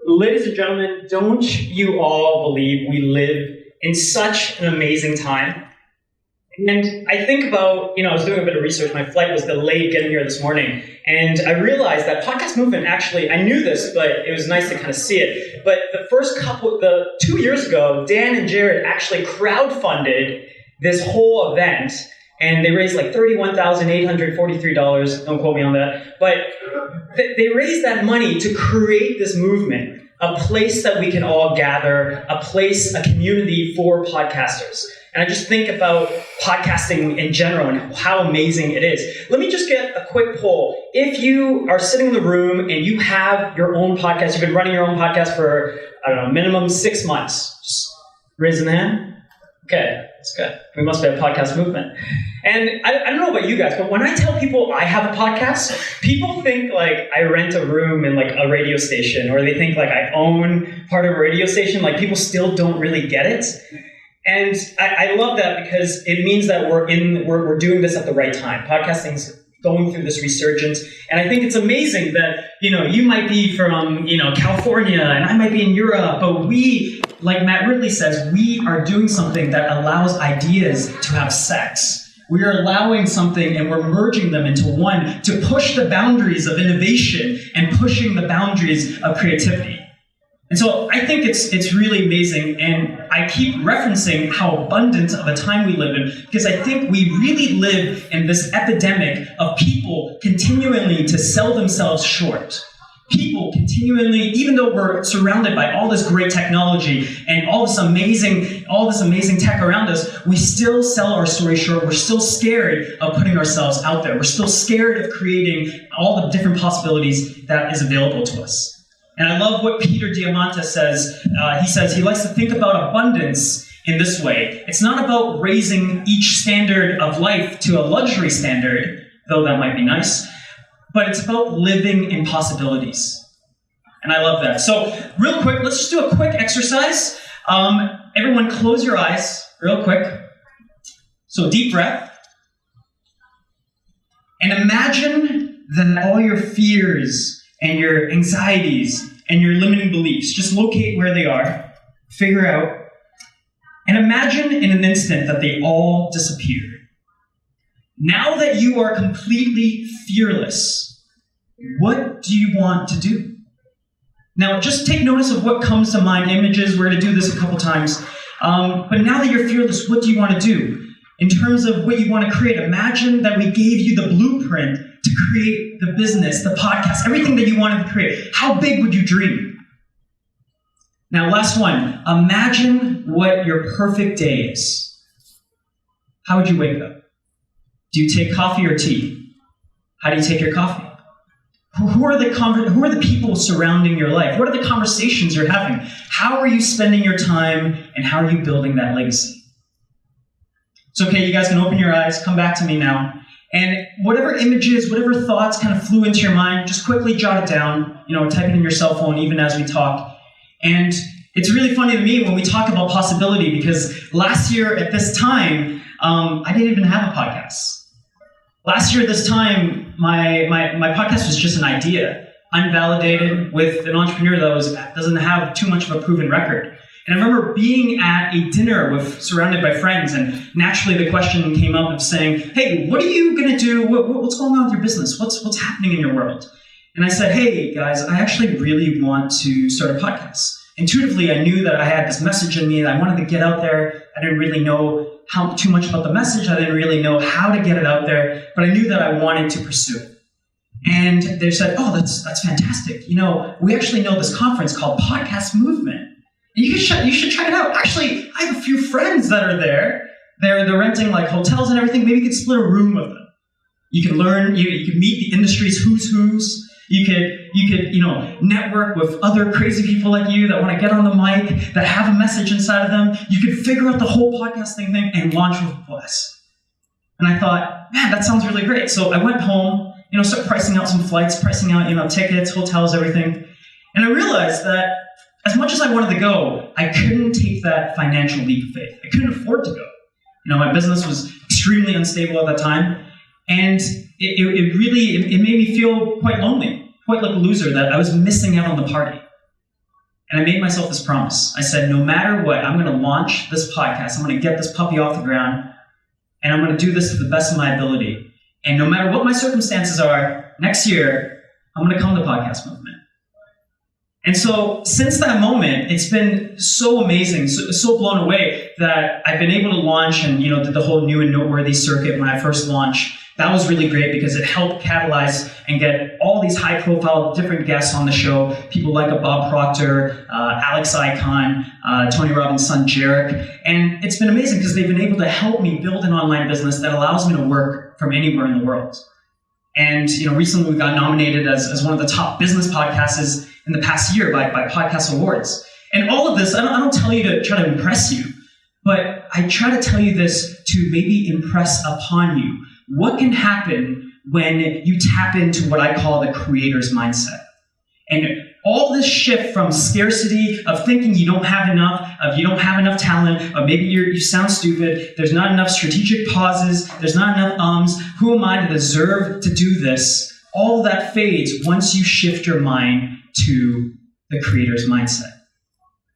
Ladies and gentlemen, don't you all believe we live in such an amazing time? And I think about, I was doing a bit of research. My flight was delayed getting here this morning. And I realized that podcast movement actually, I knew this, but it was nice to kind of see it. But the 2 years ago, Dan and Jared actually crowdfunded this whole event. And they raised like $31,843. Don't quote me on that. But they raised that money to create this movement, a place that we can all gather, a community for podcasters. And I just think about podcasting in general and how amazing it is. Let me just get a quick poll. If you are sitting in the room and you have your own podcast, you've been running your own podcast for, minimum 6 months, just raise the hand. Okay, that's good. We must be a podcast movement. And I don't know about you guys, but when I tell people I have a podcast, people think like I rent a room in like a radio station, or they think like I own part of a radio station. Like people still don't really get it. And I love that because it means that we're doing this at the right time. Podcasting's going through this resurgence. And I think it's amazing that, you might be from, California and I might be in Europe, but we, like Matt Ridley says, we are doing something that allows ideas to have sex. We are allowing something and we're merging them into one to push the boundaries of innovation and pushing the boundaries of creativity. And so I think it's really amazing, and I keep referencing how abundant of a time we live in, because I think we really live in this epidemic of people continually to sell themselves short. People continually, even though we're surrounded by all this great technology and all this amazing tech around us, we still sell our story short. We're still scared of putting ourselves out there. We're still scared of creating all the different possibilities that is available to us. And I love what Peter Diamandis says. He says he likes to think about abundance in this way. It's not about raising each standard of life to a luxury standard, though that might be nice, but it's about living in possibilities. And I love that. So real quick, let's just do a quick exercise. Everyone close your eyes real quick. So deep breath. And imagine that all your fears and your anxieties and your limiting beliefs, just locate where they are, figure out, and imagine in an instant that they all disappear. Now that you are completely fearless, what do you want to do? Now, just take notice of what comes to mind, images. We're going to do this a couple times. But now that you're fearless, what do you want to do? In terms of what you want to create, imagine that we gave you the blueprint to create the business, the podcast, everything that you wanted to create. How big would you dream? Now, last one. Imagine what your perfect day is. How would you wake up? Do you take coffee or tea? How do you take your coffee? Who are the people surrounding your life? What are the conversations you're having? How are you spending your time, and how are you building that legacy? It's okay, you guys can open your eyes, come back to me now. And whatever images, whatever thoughts kind of flew into your mind, just quickly jot it down, type it in your cell phone even as we talk. And it's really funny to me when we talk about possibility, because last year at this time, I didn't even have a podcast. Last year at this time, my podcast was just an idea, unvalidated, with an entrepreneur that doesn't have too much of a proven record. And I remember being at a dinner surrounded by friends, and naturally the question came up of saying, hey, what are you going to do? What's going on with your business? What's happening in your world? And I said, hey, guys, I actually really want to start a podcast. Intuitively, I knew that I had this message in me that I wanted to get out there. I didn't really know too much about the message. I didn't really know how to get it out there, but I knew that I wanted to pursue it. And they said, oh, that's fantastic. We actually know this conference called Podcast Movement. You should check it out. Actually, I have a few friends that are there. They're renting like hotels and everything. Maybe you could split a room with them. You can learn. You can meet the industry's who's who's. You could network with other crazy people like you that want to get on the mic, that have a message inside of them. You could figure out the whole podcasting thing and launch with us. And I thought, man, that sounds really great. So I went home, started pricing out some flights, pricing out tickets, hotels, everything. And I realized that as much as I wanted to go, I couldn't take that financial leap of faith. I couldn't afford to go. My business was extremely unstable at that time. And it made me feel quite lonely, quite like a loser, that I was missing out on the party. And I made myself this promise. I said, no matter what, I'm going to launch this podcast. I'm going to get this puppy off the ground, and I'm going to do this to the best of my ability. And no matter what my circumstances are, next year, I'm going to come to podcast movement. And so since that moment, it's been so amazing, so blown away that I've been able to launch and, did the whole new and noteworthy circuit when I first launched. That was really great because it helped catalyze and get all these high-profile different guests on the show. People like Bob Proctor, Alex Icahn, Tony Robbins' son, Jarek. And it's been amazing because they've been able to help me build an online business that allows me to work from anywhere in the world. And recently we got nominated as one of the top business podcasts in the past year by Podcast Awards. And all of this, I don't tell you to try to impress you, but I try to tell you this to maybe impress upon you what can happen when you tap into what I call the creator's mindset. And all this shift from scarcity, of thinking you don't have enough, of you don't have enough talent, of maybe you sound stupid, there's not enough strategic pauses, there's not enough ums, who am I to deserve to do this? All that fades once you shift your mind to the creator's mindset.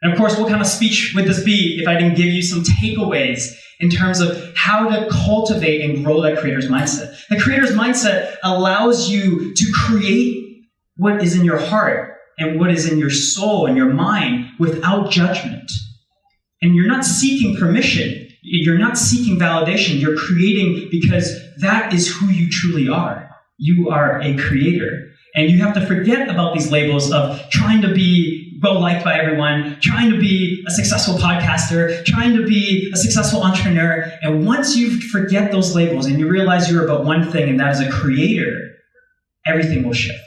And of course, what kind of speech would this be if I didn't give you some takeaways in terms of how to cultivate and grow that creator's mindset? The creator's mindset allows you to create what is in your heart and what is in your soul and your mind without judgment. And you're not seeking permission. You're not seeking validation. You're creating because that is who you truly are. You are a creator. And you have to forget about these labels of trying to be well-liked by everyone, trying to be a successful podcaster, trying to be a successful entrepreneur. And once you forget those labels and you realize you're about one thing, and that is a creator, everything will shift.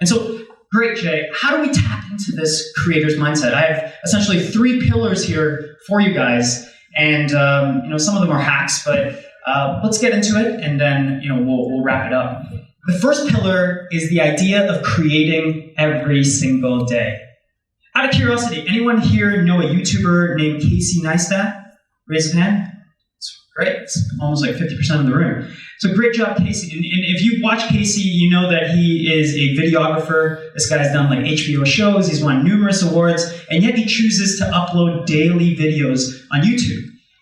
And so, great, Jay, how do we tap into this creator's mindset? I have essentially 3 pillars here for you guys. And some of them are hacks, but let's get into it, and then we'll wrap it up. The first pillar is the idea of creating every single day. Out of curiosity, anyone here know a YouTuber named Casey Neistat? Raise a hand. It's great. It's almost like 50% of the room. So great job, Casey. And if you watch Casey, you know that he is a videographer. This guy's done like HBO shows. He's won numerous awards, and yet he chooses to upload daily videos on YouTube.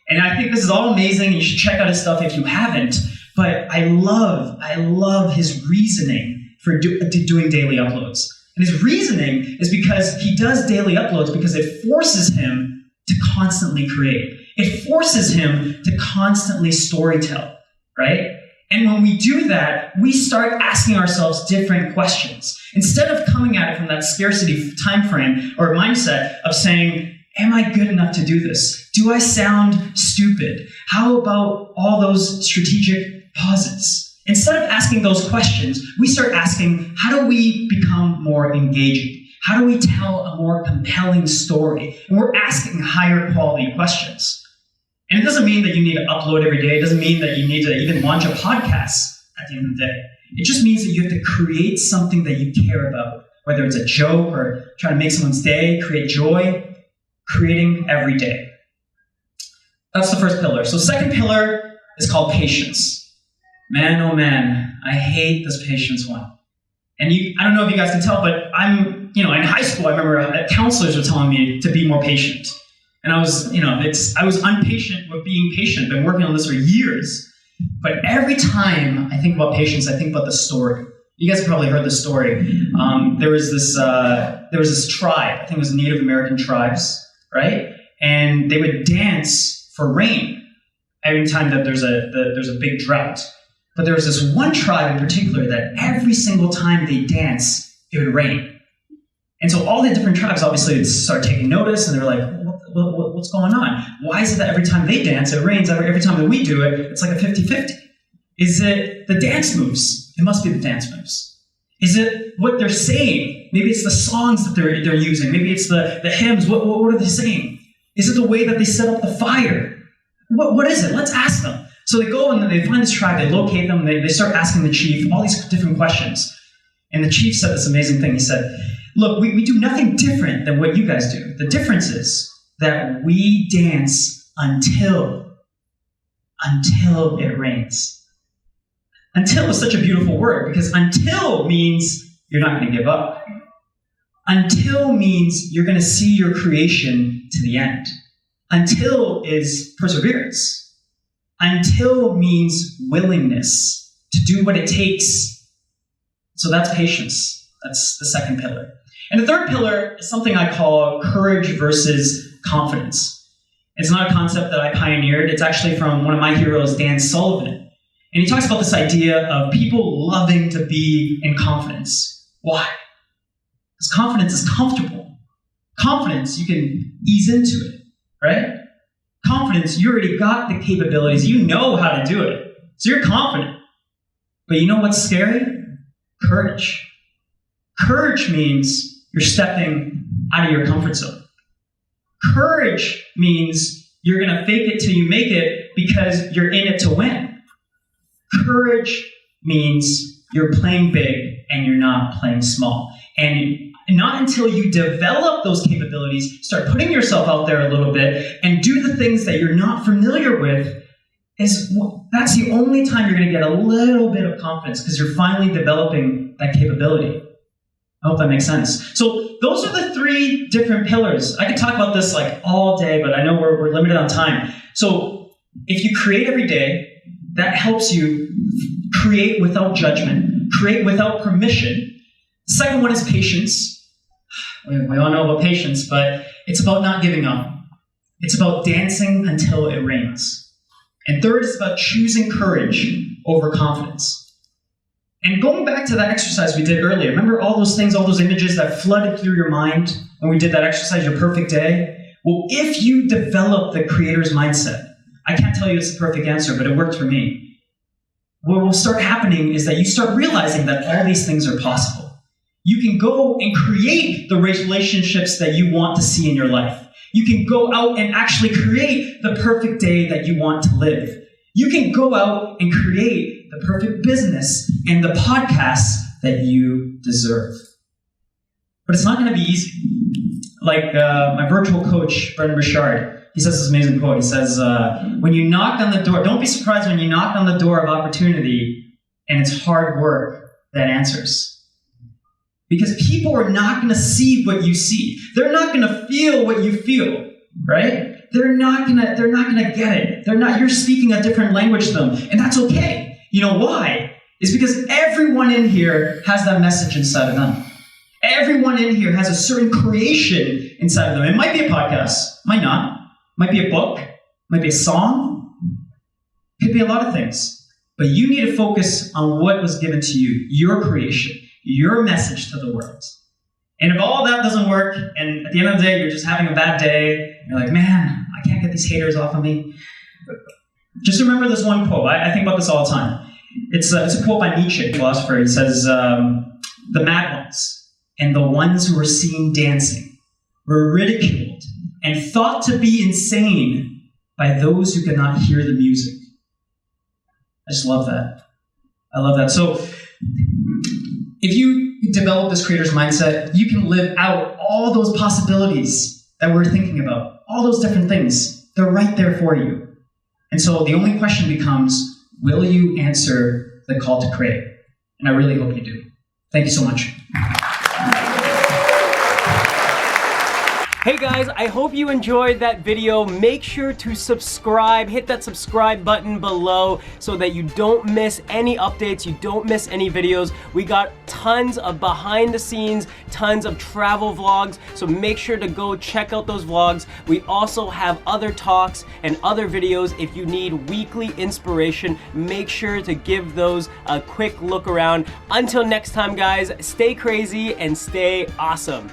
And I think this is all amazing. You should check out his stuff if you haven't. But I love his reasoning for doing daily uploads. And his reasoning is because he does daily uploads because it forces him to constantly create. It forces him to constantly storytell, right? And when we do that, we start asking ourselves different questions. Instead of coming at it from that scarcity time frame or mindset of saying, am I good enough to do this? Do I sound stupid? How about all those strategic pauses? Instead of asking those questions, we start asking, how do we become more engaging? How do we tell a more compelling story? And we're asking higher quality questions. And it doesn't mean that you need to upload every day. It doesn't mean that you need to even launch a podcast at the end of the day. It just means that you have to create something that you care about, whether it's a joke or trying to make someone's day, create joy, creating every day. That's the first pillar. So second pillar is called patience. Man, oh man, I hate this patience one. And I don't know if you guys can tell, but I'm, in high school, I remember counselors were telling me to be more patient. And I was, I was impatient with being patient. Been working on this for years. But every time I think about patience, I think about the story. You guys have probably heard the story. There was this tribe, I think it was Native American tribes, right? And they would dance for rain every time that there's a big drought. But there was this one tribe in particular that every single time they dance, it would rain. And so all the different tribes obviously start taking notice, and they're like, what's going on? Why is it that every time they dance, it rains? Every time that we do it, it's like a 50-50. Is it the dance moves? It must be the dance moves. Is it what they're saying? Maybe it's the songs that they're using. Maybe it's the hymns. What are they saying? Is it the way that they set up the fire? What is it? Let's ask them. So they go and they find this tribe, they locate them, they start asking the chief all these different questions. And the chief said this amazing thing. He said, look, we do nothing different than what you guys do. The difference is that we dance until it rains. Until is such a beautiful word because until means you're not going to give up. Until means you're going to see your creation to the end. Until is perseverance. Until means willingness to do what it takes. So that's patience. That's the second pillar. And the third pillar is something I call courage versus confidence. It's not a concept that I pioneered. It's actually from one of my heroes, Dan Sullivan. And he talks about this idea of people loving to be in confidence. Why? Because confidence is comfortable. Confidence, you can ease into it, right? Confidence, you already got the capabilities. You know how to do it. So you're confident. But you know what's scary? Courage. Courage means you're stepping out of your comfort zone. Courage means you're going to fake it till you make it because you're in it to win. Courage means you're playing big and you're not playing small. And not until you develop those capabilities, start putting yourself out there a little bit and do the things that you're not familiar with, that's the only time you're going to get a little bit of confidence because you're finally developing that capability. I hope that makes sense. So those are the three different pillars. I could talk about this like all day, but I know we're limited on time. So if you create every day, that helps you create without judgment, create without permission. The second one is patience. We all know about patience, but it's about not giving up. It's about dancing until it rains. And third is about choosing courage over confidence. And going back to that exercise we did earlier, remember all those things, all those images that flooded through your mind when we did that exercise, Your Perfect Day? Well, if you develop the creator's mindset, I can't tell you it's the perfect answer, but it worked for me. What will start happening is that you start realizing that all these things are possible. You can go and create the relationships that you want to see in your life. You can go out and actually create the perfect day that you want to live. You can go out and create the perfect business and the podcast that you deserve. But it's not going to be easy. Like my virtual coach, Brendan Burchard, he says this amazing quote. He says, when you knock on the door, don't be surprised when you knock on the door of opportunity and it's hard work that answers. Because people are not going to see what you see. They're not going to feel what you feel, right? They're not gonna get it. You're speaking a different language to them, and that's okay. You know why? It's because everyone in here has that message inside of them. Everyone in here has a certain creation inside of them. It might be a podcast, might not. Might be a book, might be a song. Could be a lot of things. But you need to focus on what was given to you, your creation, your message to the world. And if all that doesn't work, and at the end of the day, you're just having a bad day, you're like, man, I can't get these haters off of me. Just remember this one quote. I think about this all the time. It's a quote by Nietzsche, philosopher. He says, the mad ones and the ones who were seen dancing were ridiculed and thought to be insane by those who could not hear the music. I just love that. I love that. So if you develop this creator's mindset, you can live out all those possibilities that we're thinking about. All those different things. They're right there for you. And so the only question becomes, will you answer the call to create? And I really hope you do. Thank you so much. Hey guys, I hope you enjoyed that video. Make sure to subscribe, hit that subscribe button below so that you don't miss any updates, you don't miss any videos. We got tons of behind the scenes, tons of travel vlogs, so make sure to go check out those vlogs. We also have other talks and other videos. If you need weekly inspiration, make sure to give those a quick look around. Until next time guys, stay crazy and stay awesome.